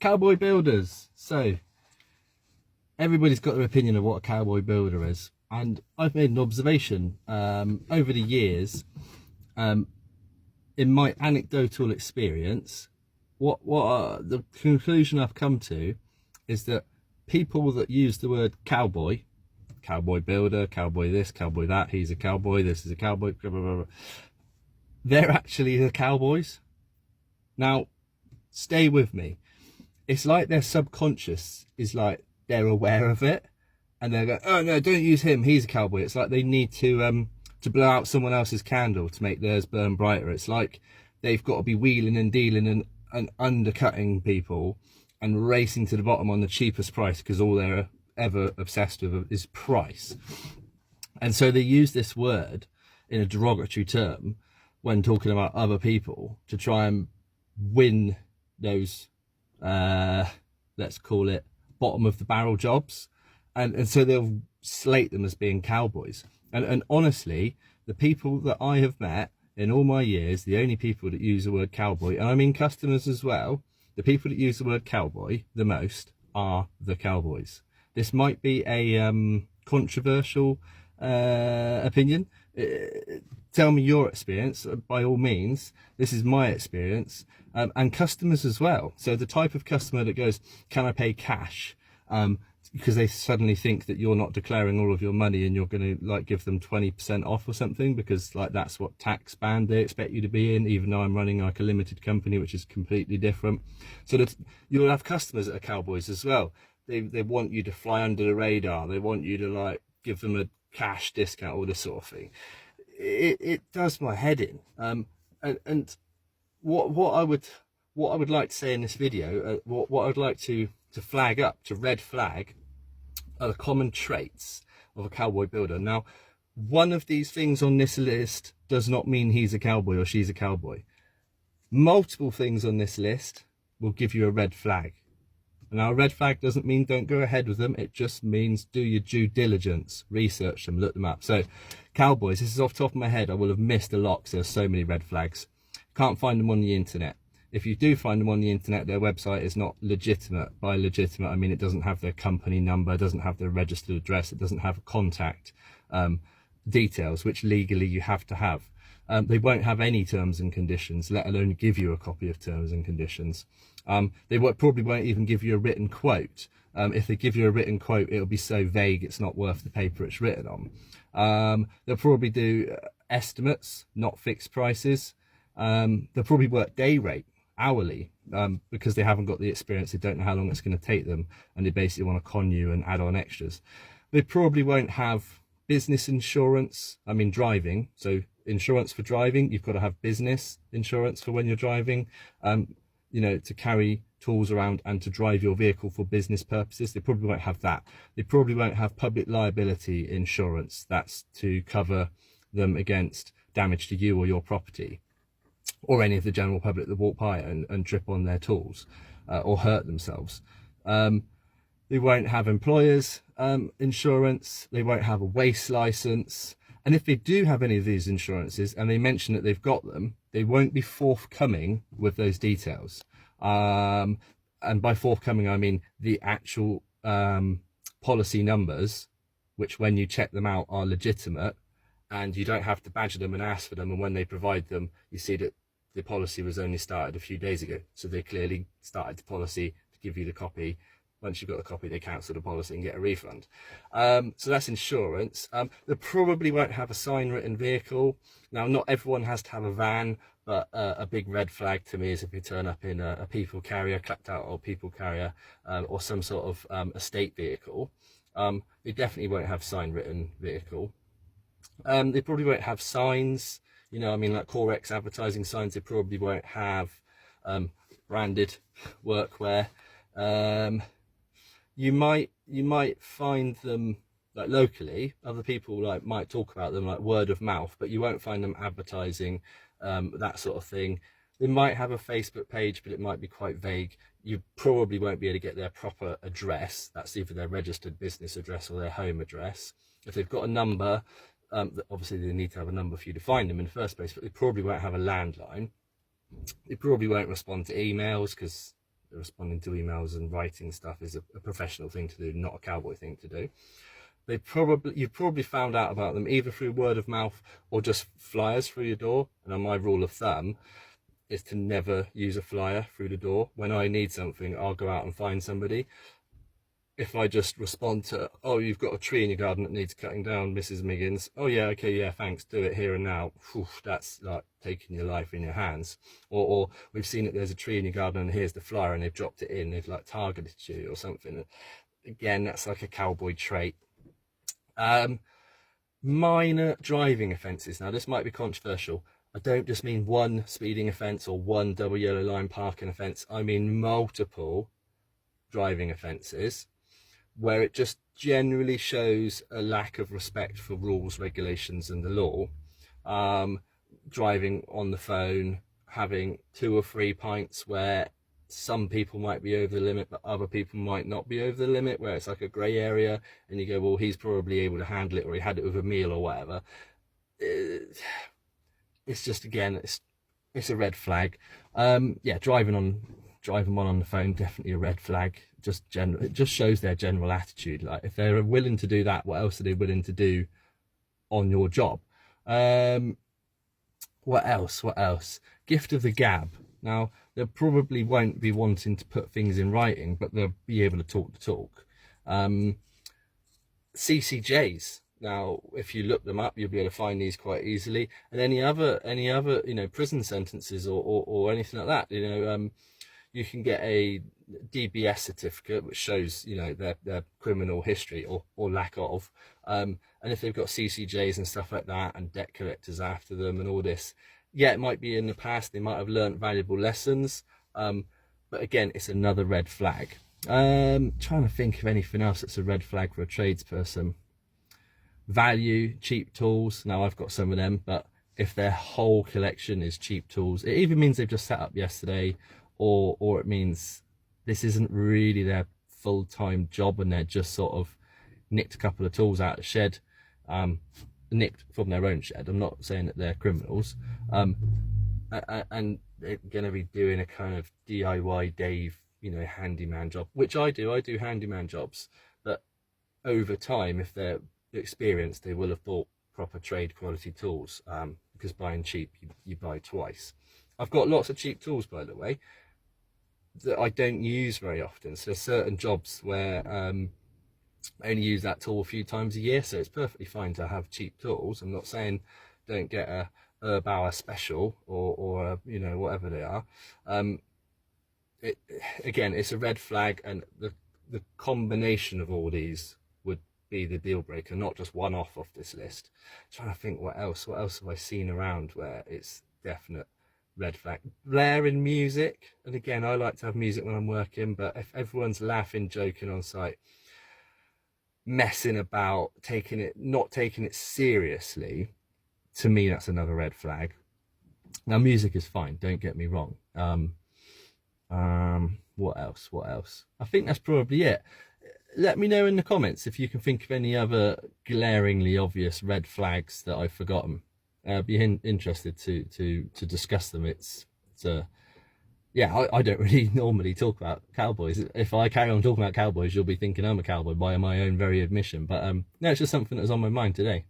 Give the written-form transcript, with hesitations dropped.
Cowboy builders. So everybody's got their opinion of what a cowboy builder is, and I've made an observation over the years, in my anecdotal experience. The conclusion I've come to is that people that use the word cowboy, cowboy builder, cowboy this, cowboy that, he's a cowboy, this is a cowboy, blah, blah, blah, they're actually the cowboys. Now, stay with me. It's like their subconscious is like they're aware of it, and they're going, oh no, don't use him, he's a cowboy. It's like they need to blow out someone else's candle to make theirs burn brighter. It's like they've got to be wheeling and dealing and undercutting people and racing to the bottom on the cheapest price, because all they're ever obsessed with is price. And so they use this word in a derogatory term when talking about other people to try and win those let's call it bottom of the barrel jobs, and so they'll slate them as being cowboys. And honestly, the people that I have met in all my years, the only people that use the word cowboy, and I mean customers as well, the people that use the word cowboy the most are the cowboys. This might be a controversial opinion. Tell me your experience, by all means. This is my experience, and customers as well. So the type of customer that goes, can I pay cash? Because they suddenly think that you're not declaring all of your money and you're going to like give them 20% off or something, because like that's what tax band they expect you to be in, even though I'm running like a limited company, which is completely different. So that you'll have customers that are cowboys as well. They want you to fly under the radar. They want you to like give them a cash discount, all this sort of thing. It does my head in. And what I would like to say in this video, what I would like to flag up, to red flag, are the common traits of a cowboy builder. Now, one of these things on this list does not mean he's a cowboy or she's a cowboy. Multiple things on this list will give you a red flag. Now, a red flag doesn't mean don't go ahead with them. It just means do your due diligence, research them, look them up. So cowboys, this is off the top of my head. I will have missed a lot because there's so many red flags. Can't find them on the internet. If you do find them on the internet, their website is not legitimate. By legitimate, I mean it doesn't have their company number, it doesn't have their registered address, it doesn't have contact details, which legally you have to have. They won't have any terms and conditions, let alone give you a copy of terms and conditions. They probably won't even give you a written quote. If they give you a written quote, it'll be so vague it's not worth the paper it's written on. They'll probably do estimates, not fixed prices. They'll probably work day rate, hourly, because they haven't got the experience, they don't know how long it's going to take them, and they basically want to con you and add on extras. They probably won't have business insurance, I mean driving, so insurance for driving, you've got to have business insurance for when you're driving, you know, to carry tools around and to drive your vehicle for business purposes. They probably won't have that. They probably won't have public liability insurance, that's to cover them against damage to you or your property, or any of the general public that walk by and trip on their tools or hurt themselves. They won't have employers insurance, they won't have a waste license, and if they do have any of these insurances and they mention that they've got them, they won't be forthcoming with those details. And by forthcoming, I mean the actual policy numbers, which when you check them out are legitimate, and you don't have to badger them and ask for them, and when they provide them you see that the policy was only started a few days ago, so they clearly started the policy to give you the copy. Once you've got the copy, they cancel the policy and get a refund. So that's insurance. They probably won't have a sign written vehicle. Now, not everyone has to have a van, but a big red flag to me is if you turn up in a people carrier, clapped out old people carrier, or some sort of estate vehicle. They definitely won't have sign written vehicle. They probably won't have signs, you know, I mean like Corex advertising signs. They probably won't have branded workwear. You might find them like locally, other people like might talk about them like word of mouth, but you won't find them advertising that sort of thing. They might have a Facebook page, but it might be quite vague. You probably won't be able to get their proper address. That's either their registered business address or their home address. If they've got a number, obviously they need to have a number for you to find them in the first place, but they probably won't have a landline. They probably won't respond to emails because responding to emails and writing stuff is a professional thing to do, not a cowboy thing to do. You've probably found out about them either through word of mouth or just flyers through your door. And my rule of thumb is to never use a flyer through the door. When I need something, I'll go out and find somebody. If I just respond to, oh, you've got a tree in your garden that needs cutting down, Mrs. Miggins. Oh yeah, okay, yeah, thanks, do it here and now. Whew, that's like taking your life in your hands. Or we've seen that there's a tree in your garden and here's the flyer and they've dropped it in, they've like targeted you or something. Again, that's like a cowboy trait. Minor driving offences. Now this might be controversial. I don't just mean one speeding offence or one double yellow line parking offence. I mean multiple driving offences where it just generally shows a lack of respect for rules, regulations and the law. Driving on the phone, having 2 or 3 pints where some people might be over the limit but other people might not be over the limit, where it's like a grey area and you go, well, he's probably able to handle it or he had it with a meal or whatever. It's just, again, it's a red flag. Yeah, driving one on the phone, definitely a red flag. It just shows their general attitude. Like, if they're willing to do that, what else are they willing to do on your job? What else? Gift of the gab. Now, they probably won't be wanting to put things in writing, but they'll be able to talk the talk. CCJs. Now, if you look them up, you'll be able to find these quite easily. And any other, prison sentences or anything like that, you can get a DBS certificate which shows, their criminal history or lack of. And if they've got CCJs and stuff like that and debt collectors after them and all this, yeah, it might be in the past, they might have learned valuable lessons. But again, it's another red flag. Trying to think of anything else that's a red flag for a tradesperson. Value, cheap tools. Now, I've got some of them, but if their whole collection is cheap tools, it either means they've just set up yesterday or it means this isn't really their full-time job and they're just sort of nicked a couple of tools out of the shed, nicked from their own shed. I'm not saying that they're criminals, and they're going to be doing a kind of DIY Dave, handyman job, which I do handyman jobs, but over time, if they're experienced, they will have bought proper trade quality tools, because buying cheap, you buy twice. I've got lots of cheap tools, by the way, that I don't use very often. So there's certain jobs where I only use that tool a few times a year, so it's perfectly fine to have cheap tools. I'm not saying don't get a Erbauer special or whatever they are. Again, it's a red flag, and the combination of all these would be the deal breaker, not just one off this list. Trying to think what else have I seen around where it's definite red flag. Blaring music, and again, I like to have music when I'm working, but if everyone's laughing, joking on site, messing about, not taking it seriously, to me that's another red flag. Now, music is fine, don't get me wrong. What else? I think that's probably it. Let me know in the comments if you can think of any other glaringly obvious red flags that I've forgotten. I'd be interested to discuss them. I don't really normally talk about cowboys. If I carry on talking about cowboys, you'll be thinking I'm a cowboy by my own very admission. But no, it's just something that was on my mind today.